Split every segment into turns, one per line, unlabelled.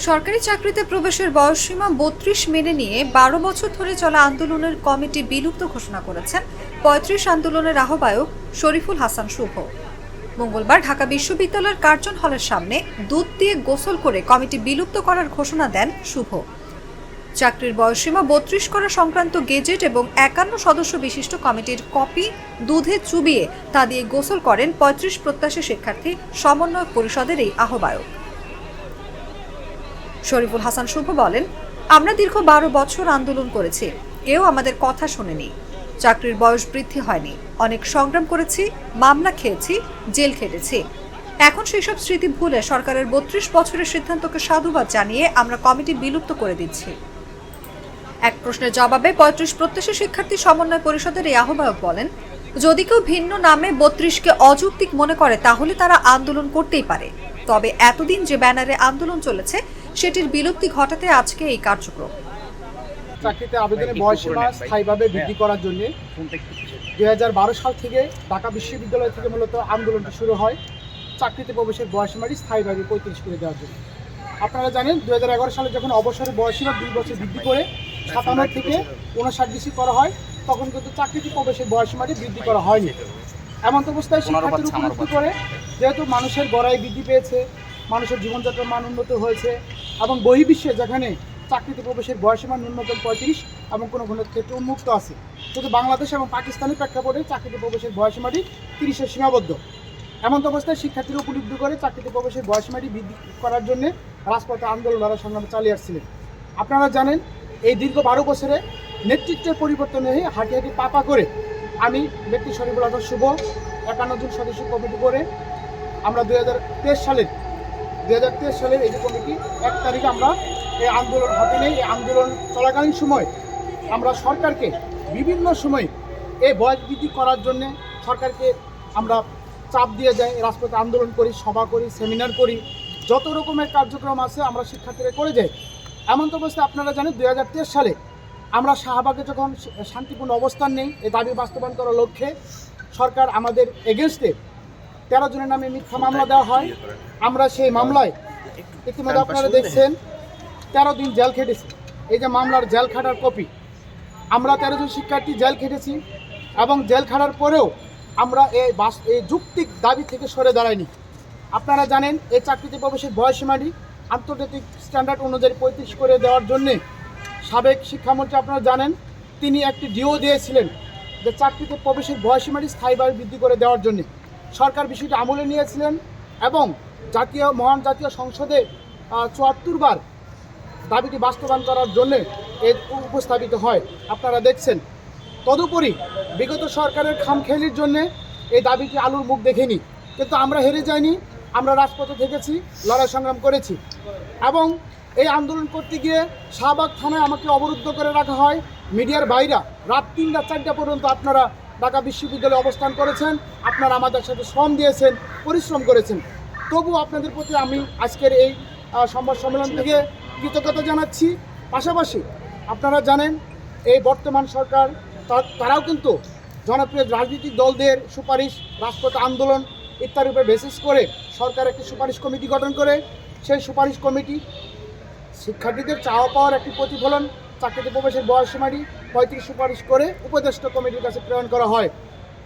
সরকারি চাকরিতে প্রবেশের বয়সসীমা ৩২ মেনে নিয়ে ১২ বছর ধরে চলা আন্দোলনের কমিটি বিলুপ্ত ঘোষণা করেছেন ৩৫ আন্দোলনের আহ্বায়ক শরীফুল হাসান শুভ। মঙ্গলবার ঢাকা বিশ্ববিদ্যালয়ের কার্জন হলের সামনে দুধ দিয়ে গোসল করে কমিটি বিলুপ্ত করার ঘোষণা দেন শুভ। চাকরির বয়সসীমা ৩২ করা সংক্রান্ত গেজেট এবং ৫১ সদস্য বিশিষ্ট কমিটির কপি দুধে চুবিয়ে তা দিয়ে গোসল করেন ৩৫ প্রত্যাশী শিক্ষার্থী সমন্বয়ক পরিষদের এই আহ্বায়ক। শরীফুল হাসান শুভ বলেন, আমরা দীর্ঘ ১২ বছর আন্দোলন করেছি, কেউ আমাদের কথা শোনেনি। চাকরির বয়স বৃদ্ধি হয়নি, অনেক সংগ্রাম করেছি, মামলা খেয়েছি, জেল খেটেছি। এখন সেসব স্মৃতি ভুলে সরকারের ৩২ বছরের সিদ্ধান্তকে সাধুবাদ জানিয়ে আমরা কমিটি বিলুপ্ত করে দিচ্ছি। এক প্রশ্নের জবাবে ৩৫ প্রত্যাশী শিক্ষার্থী সমন্বয় পরিষদের এই আহ্বায়ক বলেন, যদি কেউ ভিন্ন নামে ৩২কে অযৌক্তিক মনে করে তাহলে তারা আন্দোলন করতেই পারে, তবে এতদিন যে ব্যানারে আন্দোলন চলেছে সেটির বিলুপ্তি ঘটাতে আজকে এই কার্যক্রম।
চাকরিতে আবেদনের বয়সসীমা স্থায়ীভাবে বৃদ্ধি করার জন্য ২০১২ সাল থেকে ঢাকা বিশ্ববিদ্যালয় থেকে মূলত আন্দোলনটি শুরু হয় চাকরিতে প্রবেশের বয়সসীমাটি স্থায়ীভাবে ৩৫ করে দেওয়ার জন্য। আপনারা জানেন ২০১১ সালে যখন অবসরের বয়সসীমা ২ বছর বৃদ্ধি করে ৫৭ থেকে ৫৯ ডিগ্রি করা হয়, তখন কিন্তু চাকরিতে প্রবেশের বয়সসীমাটি বৃদ্ধি করা হয়নি। এমন অবস্থায় শিক্ষার্থীর উপর ভিত্তি করে যেহেতু মানুষের গড়াই বৃদ্ধি পেয়েছে, মানুষের জীবনযাত্রার মান উন্নত হয়েছে এবং বহির্বিশ্বে যেখানে চাকরিতে প্রবেশের বয়সসীমা ন্যূনতম ৩৫ এবং কোনো কোনো ক্ষেত্রে উন্মুক্ত আছে, শুধু বাংলাদেশ এবং পাকিস্তানের প্রেক্ষাপটে চাকরিতে প্রবেশের বয়সসীমাটি ৩০-এ সীমাবদ্ধ। এমন অবস্থায় শিক্ষার্থীরা উপলব্ধি করে চাকরিতে প্রবেশের বয়সসীমাটি বৃদ্ধি করার জন্য রাজপথে আন্দোলন দ্বারা সংগ্রাম চালিয়ে আসছিলেন। আপনারা জানেন এই দীর্ঘ ১২ বছরে নেতৃত্বের পরিবর্তন হয়ে হাঁটি হাঁটি পাপা করে আমি ব্যক্তি শরীফুল হাসান শুভ ৫১ জন সদস্য কমিটি করে আমরা ২০২৩ সালের এই যে কমিটি ১ তারিখে আমরা এই আন্দোলন হাতে নেই। এই আন্দোলন চলাকালীন সময় আমরা সরকারকে বিভিন্ন সময় এই বয়স বৃদ্ধি করার জন্যে সরকারকে আমরা চাপ দিয়ে যাই, রাজপথে আন্দোলন করি, সভা করি, সেমিনার করি, যত রকমের কার্যক্রম আছে আমরা শিক্ষার্থীরা করে যাই। এমন তো অবস্থায় আপনারা জানেন ২০২৩ সালে আমরা শাহবাগে যখন শান্তিপূর্ণ অবস্থান নেই এই দাবি বাস্তবায়ন করার লক্ষ্যে সরকার আমাদের এগেনস্টে ১৩ জনের নামে মিথ্যা মামলা দেওয়া হয়। আমরা সেই মামলায় ইতিমধ্যে আপনারা দেখছেন ১৩ দিন জেল খেটেছি। এই যে মামলার জেল খাটার কপি, আমরা ১৩ জন শিক্ষার্থী জেল খেটেছি এবং জেল খাটার পরেও আমরা এই যৌক্তিক দাবি থেকে সরে দাঁড়াইনি। আপনারা জানেন এই চাকরিতে প্রবেশের বয়সসীমাটি আন্তর্জাতিক স্ট্যান্ডার্ড অনুযায়ী ৩৫ করে দেওয়ার জন্যে সাবেক শিক্ষামন্ত্রী আপনারা জানেন তিনি একটি ডিও দিয়েছিলেন যে চাকরিতে প্রবেশের বয়সসীমাটি স্থায়ীভাবে বৃদ্ধি করে দেওয়ার জন্যে। সরকার বিষয়টি আমলে নিয়েছিলেন এবং মহান জাতীয় সংসদে ৭৪ বার দাবিটি বাস্তবায়ন করার জন্যে উপস্থাপিত হয়, আপনারা দেখছেন। তদুপরি বিগত সরকারের খামখেয়ালির জন্যে এই দাবিটি আলুর মুখ দেখেনি, কিন্তু আমরা হেরে যাইনি, আমরা রাজপথে থেকেছি, লড়াই সংগ্রাম করেছি এবং এই আন্দোলন করতে গিয়ে শাহবাগ থানায় আমাকে অবরুদ্ধ করে রাখা হয়। মিডিয়ার বাইরা রাত ৩টা-৪টা পর্যন্ত আপনারা ঢাকা বিশ্ববিদ্যালয়ে অবস্থান করেছেন, আপনারা আমাদের সাথে শ্রম দিয়েছেন, পরিশ্রম করেছেন। তবু আপনাদের প্রতি আমি আজকের এই সংবাদ সম্মেলন থেকে কৃতজ্ঞতা জানাচ্ছি। পাশাপাশি আপনারা জানেন এই বর্তমান সরকার তারাও কিন্তু জনপ্রিয় রাজনৈতিক দলদের সুপারিশ, রাজপথ আন্দোলন ইত্যাদির উপর বেসিস করে সরকার একটি সুপারিশ কমিটি গঠন করে সেই সুপারিশ কমিটি শিক্ষার্থীদের চাওয়া পাওয়ার একটি প্রতিফলন চাকরিতে প্রবেশের বয়সসীমাটি ৩৫ সুপারিশ করে উপদেষ্টা কমিটির কাছে প্রেরণ করা হয়।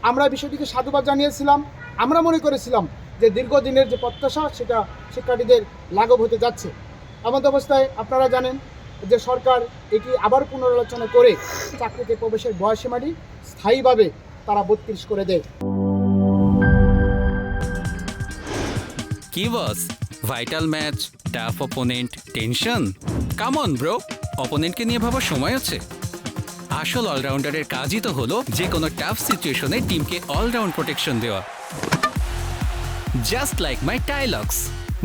আমরা বিষয়টিকে সাধুবাদ জানিয়েছিলাম। আমরা মনে করেছিলাম যে দীর্ঘদিনের যে প্রত্যাশা সেটা শিক্ষার্থীদের লাঘব হতে যাচ্ছে। এমন অবস্থায় আপনারা জানেন যে সরকার এটি আবার পুনরালোচনা করে চাকরিতে প্রবেশের বয়সসীমাটি স্থায়ীভাবে তারা ৩২ করে দেয়।
কি boss, vital match, tough opponent, tension? Come on bro, অপোনেন্টকে নিয়ে ভাবার সময় আছে। আসল অলরাউন্ডারের কাজই তো হলো যে কোনো টাফ সিচুয়েশনে টিমকে অলরাউন্ড প্রোটেকশন দেওয়া। জাস্ট লাইক মাই টাইলক্স,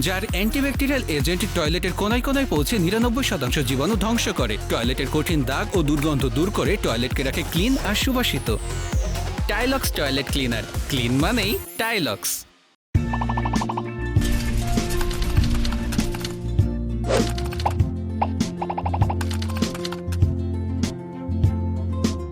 যার অ্যান্টিব্যাকটেরিয়াল এজেন্ট টয়লেটের কোনায় কোনায় পৌঁছে ৯৯% জীবাণু ধ্বংস করে, টয়লেটের কঠিন দাগ ও দুর্গন্ধ দূর করে টয়লেটকে রাখে ক্লিন আর সুবাসিত। টাইলক্স টয়লেট ক্লিনার, ক্লিন মানেই টাইলক্স।